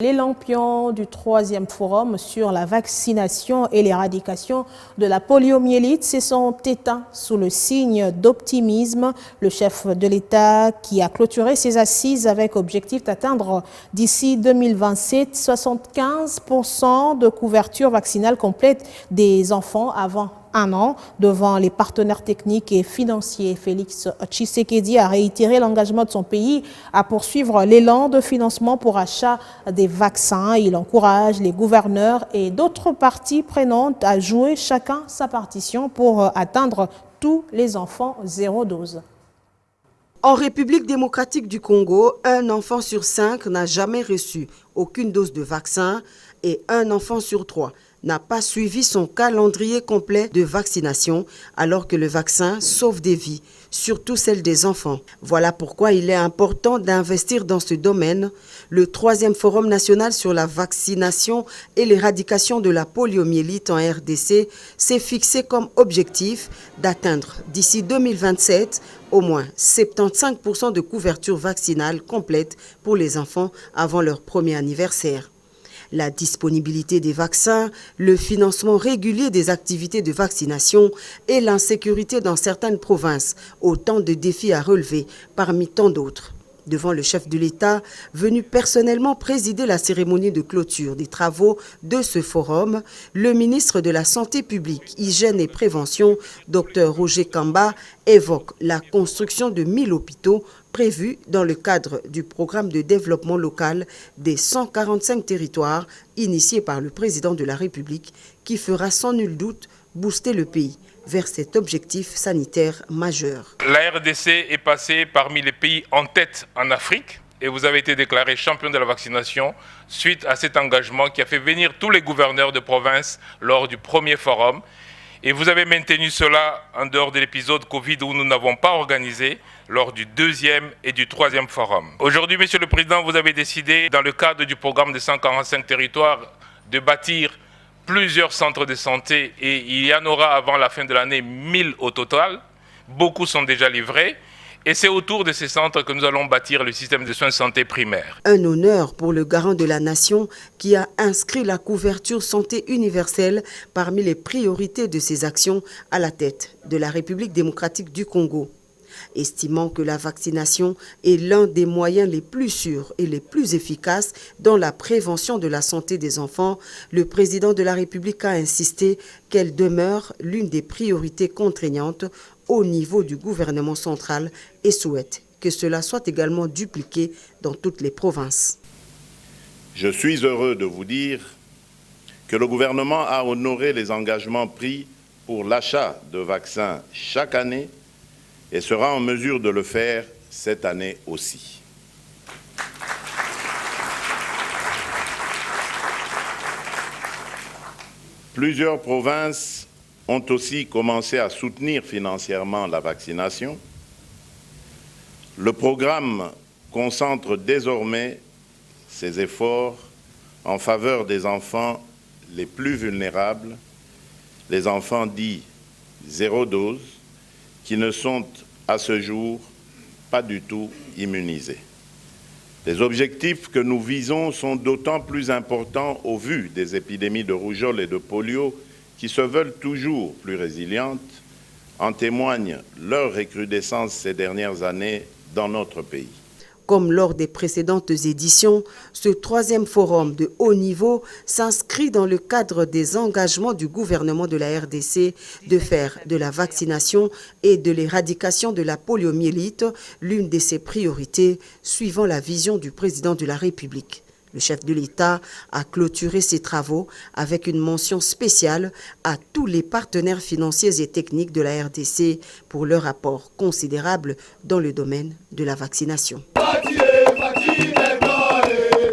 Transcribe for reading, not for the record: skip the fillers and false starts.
Les lampions du 3e forum sur la vaccination et l'éradication de la poliomyélite se sont éteints sous le signe d'optimisme. Le chef de l'État qui a clôturé ses assises avec objectif d'atteindre d'ici 2027 75% de couverture vaccinale complète des enfants avant un an. Devant les partenaires techniques et financiers, Félix Tshisekedi a réitéré l'engagement de son pays à poursuivre l'élan de financement pour achat des vaccins. Il encourage les gouverneurs et d'autres parties prenantes à jouer chacun sa partition pour atteindre tous les enfants 0 dose. En République démocratique du Congo, un enfant sur 5 n'a jamais reçu aucune dose de vaccin et un enfant sur 3 n'a pas suivi son calendrier complet de vaccination alors que le vaccin sauve des vies, surtout celles des enfants. Voilà pourquoi il est important d'investir dans ce domaine. Le 3e Forum national sur la vaccination et l'éradication de la poliomyélite en RDC s'est fixé comme objectif d'atteindre d'ici 2027 au moins 75% de couverture vaccinale complète pour les enfants avant leur premier anniversaire. La disponibilité des vaccins, le financement régulier des activités de vaccination et l'insécurité dans certaines provinces, autant de défis à relever parmi tant d'autres. Devant le chef de l'État, venu personnellement présider la cérémonie de clôture des travaux de ce forum, le ministre de la Santé publique, Hygiène et Prévention, Dr Roger Kamba, évoque la construction de 1000 hôpitaux prévus dans le cadre du programme de développement local des 145 territoires initié par le président de la République qui fera sans nul doute booster le pays vers cet objectif sanitaire majeur. La RDC est passée parmi les pays en tête en Afrique et vous avez été déclaré champion de la vaccination suite à cet engagement qui a fait venir tous les gouverneurs de province lors du premier forum. Et vous avez maintenu cela en dehors de l'épisode Covid où nous n'avons pas organisé lors du 2e et du 3e forum. Aujourd'hui, Monsieur le Président, vous avez décidé, dans le cadre du programme des 145 territoires, de bâtir plusieurs centres de santé et il y en aura avant la fin de l'année 1000 au total. Beaucoup sont déjà livrés. Et c'est autour de ces centres que nous allons bâtir le système de soins de santé primaire. Un honneur pour le garant de la nation qui a inscrit la couverture santé universelle parmi les priorités de ses actions à la tête de la République démocratique du Congo. Estimant que la vaccination est l'un des moyens les plus sûrs et les plus efficaces dans la prévention de la santé des enfants, le président de la République a insisté qu'elle demeure l'une des priorités contraignantes au niveau du gouvernement central et souhaite que cela soit également dupliqué dans toutes les provinces. Je suis heureux de vous dire que le gouvernement a honoré les engagements pris pour l'achat de vaccins chaque année et sera en mesure de le faire cette année aussi. Plusieurs provinces ont aussi commencé à soutenir financièrement la vaccination. Le programme concentre désormais ses efforts en faveur des enfants les plus vulnérables, les enfants dits 0 dose, qui ne sont à ce jour pas du tout immunisés. Les objectifs que nous visons sont d'autant plus importants au vu des épidémies de rougeole et de polio qui se veulent toujours plus résilientes, en témoigne leur recrudescence ces dernières années dans notre pays. Comme lors des précédentes éditions, ce 3e forum de haut niveau s'inscrit dans le cadre des engagements du gouvernement de la RDC de faire de la vaccination et de l'éradication de la poliomyélite l'une de ses priorités, suivant la vision du président de la République. Le chef de l'État a clôturé ses travaux avec une mention spéciale à tous les partenaires financiers et techniques de la RDC pour leur apport considérable dans le domaine de la vaccination.